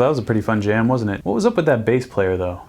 that was a pretty fun jam, wasn't it? What was up with that bass player though?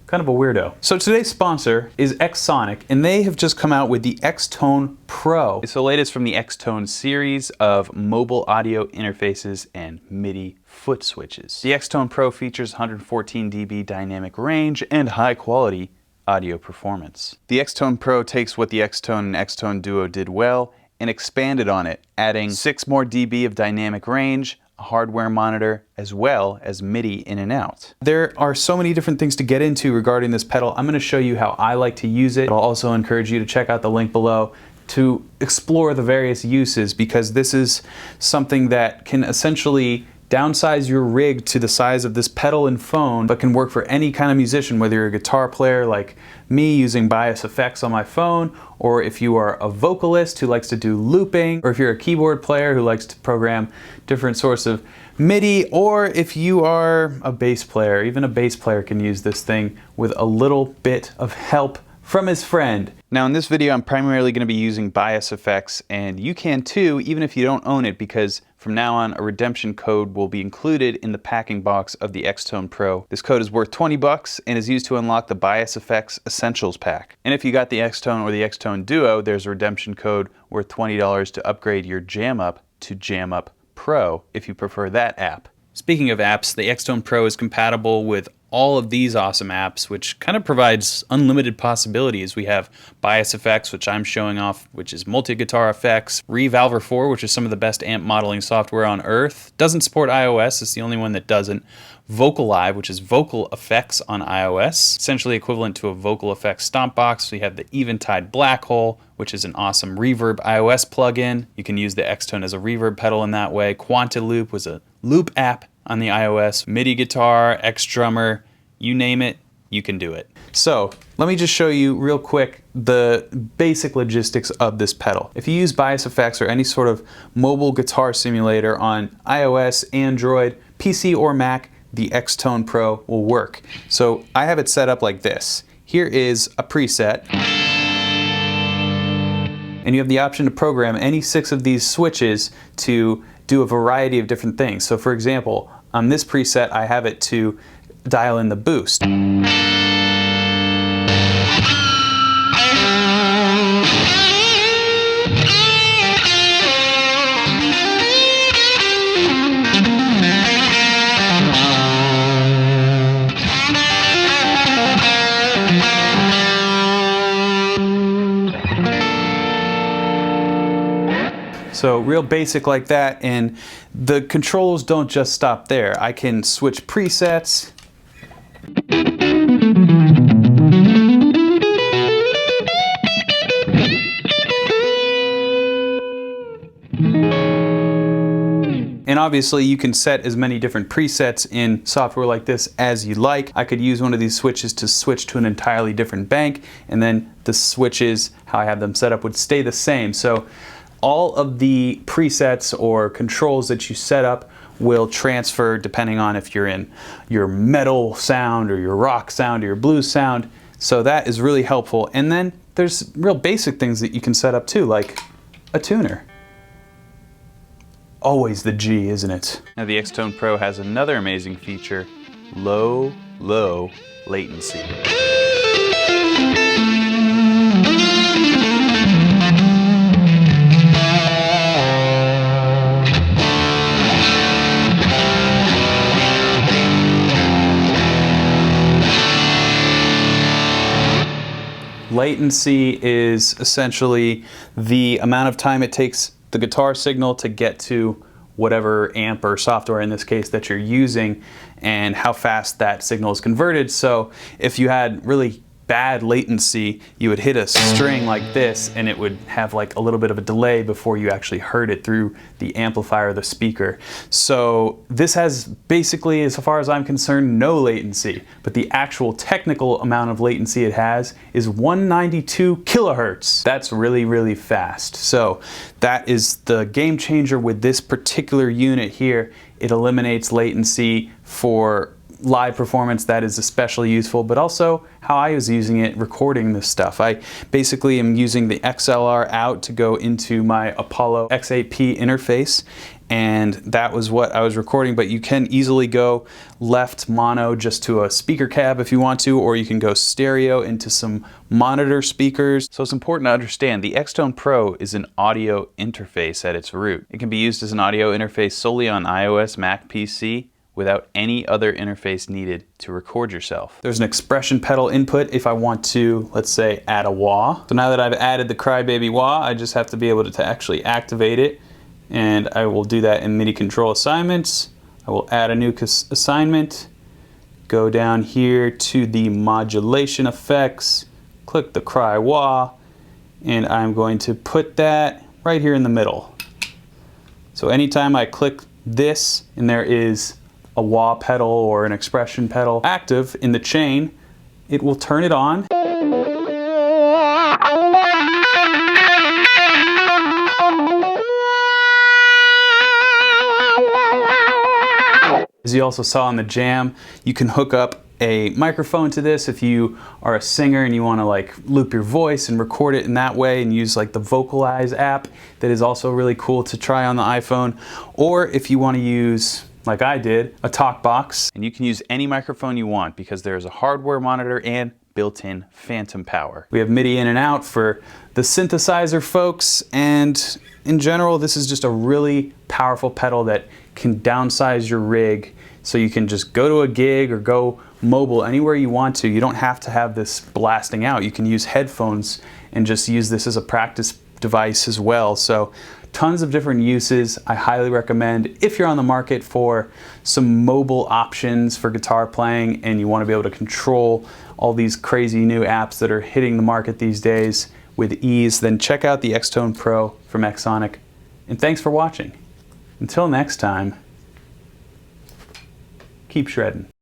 Kind of a weirdo. So today's sponsor is Xsonic, and they have just come out with the Xtone Pro. It's the latest from the Xtone series of mobile audio interfaces and MIDI foot switches. The Xtone Pro features 114 dB dynamic range and high quality audio performance. The Xtone Pro takes what the Xtone and Xtone Duo did well and expanded on it, adding 6 more dB of dynamic range, a hardware monitor, as well as MIDI in and out. There are so many different things to get into regarding this pedal. I'm going to show you how I like to use it. I'll also encourage you to check out the link below to explore the various uses, because this is something that can essentially downsize your rig to the size of this pedal and phone, but can work for any kind of musician, whether you're a guitar player like me using bias effects on my phone, or if you are a vocalist who likes to do looping, or if you're a keyboard player who likes to program different sorts of MIDI, or if you are a bass player. Even a bass player can use this thing with a little bit of help from his friend. Now in this video I'm primarily going to be using bias effects, and you can too even if you don't own it, because from now on a redemption code will be included in the packing box of the Xtone Pro. This code is worth 20 bucks and is used to unlock the Bias Effects Essentials pack. And if you got the Xtone or the Xtone Duo, there's a redemption code worth $20 to upgrade your Jam Up to Jam Up Pro if you prefer that app. Speaking of apps, the Xtone Pro is compatible with all of these awesome apps, which kind of provides unlimited possibilities. We have Bias Effects, which I'm showing off, which is multi-guitar effects. Revolver 4, which is some of the best amp modeling software on earth. Doesn't support iOS, it's the only one that doesn't. Vocal Live, which is vocal effects on iOS, essentially equivalent to a vocal effects stomp box. We have the Eventide Black Hole, which is an awesome reverb iOS plugin. You can use the Xtone as a reverb pedal in that way. Quantiloop was a loop app on the iOS. MIDI guitar, Xdrummer, you name it, you can do it. So let me just show you real quick the basic logistics of this pedal. If you use Bias Effects or any sort of mobile guitar simulator on iOS, Android, PC, or Mac, the Xtone Pro will work. So I have it set up like this. Here is a preset, and you have the option to program any 6 of these switches to do a variety of different things. So for example, on this preset I have it to dial in the boost. So real basic like that, and the controls don't just stop there. I can switch presets. And obviously you can set as many different presets in software like this as you like. I could use one of these switches to switch to an entirely different bank, and then the switches, how I have them set up, would stay the same. So all of the presets or controls that you set up will transfer depending on if you're in your metal sound or your rock sound or your blues sound. So that is really helpful. And then there's real basic things that you can set up too, like a tuner. Always the G, isn't it? Now the Xtone Pro has another amazing feature, low latency. Latency is essentially the amount of time it takes the guitar signal to get to whatever amp or software in this case that you're using, and how fast that signal is converted. So if you had really bad latency, you would hit a string like this and it would have like a little bit of a delay before you actually heard it through the amplifier or the speaker. So this has basically, as far as I'm concerned, no latency, but the actual technical amount of latency it has is 192 kilohertz. That's really fast. So that is the game changer with this particular unit here. It eliminates latency for live performance. That is especially useful, but also how I was using it recording this stuff. I basically am using the XLR out to go into my Apollo X8P interface, and that was what I was recording, but you can easily go left mono just to a speaker cab if you want to, or you can go stereo into some monitor speakers. So it's important to understand the Xtone Pro is an audio interface at its root. It can be used as an audio interface solely on iOS, Mac, PC, without any other interface needed to record yourself. There's an expression pedal input if I want to, let's say, add a wah. So now that I've added the Crybaby wah, I just have to be able to actually activate it, and I will do that in MIDI control assignments. I will add a new assignment, go down here to the modulation effects, click the cry wah, and I'm going to put that right here in the middle. So anytime I click this and there is a wah pedal or an expression pedal active in the chain, it will turn it on. As you also saw in the jam, you can hook up a microphone to this if you are a singer and you want to like loop your voice and record it in that way and use like the Vocalize app that is also really cool to try on the iPhone. Or if you want to use, like I did, a talk box. And you can use any microphone you want because there's a hardware monitor and built-in phantom power. We have MIDI in and out for the synthesizer folks, and in general this is just a really powerful pedal that can downsize your rig so you can just go to a gig or go mobile anywhere you want to. You don't have to have this blasting out. You can use headphones and just use this as a practice device as well. So tons of different uses. I highly recommend if you're on the market for some mobile options for guitar playing and you want to be able to control all these crazy new apps that are hitting the market these days with ease, then check out the Xtone Pro from Xsonic. And thanks for watching. Until next time, keep shredding.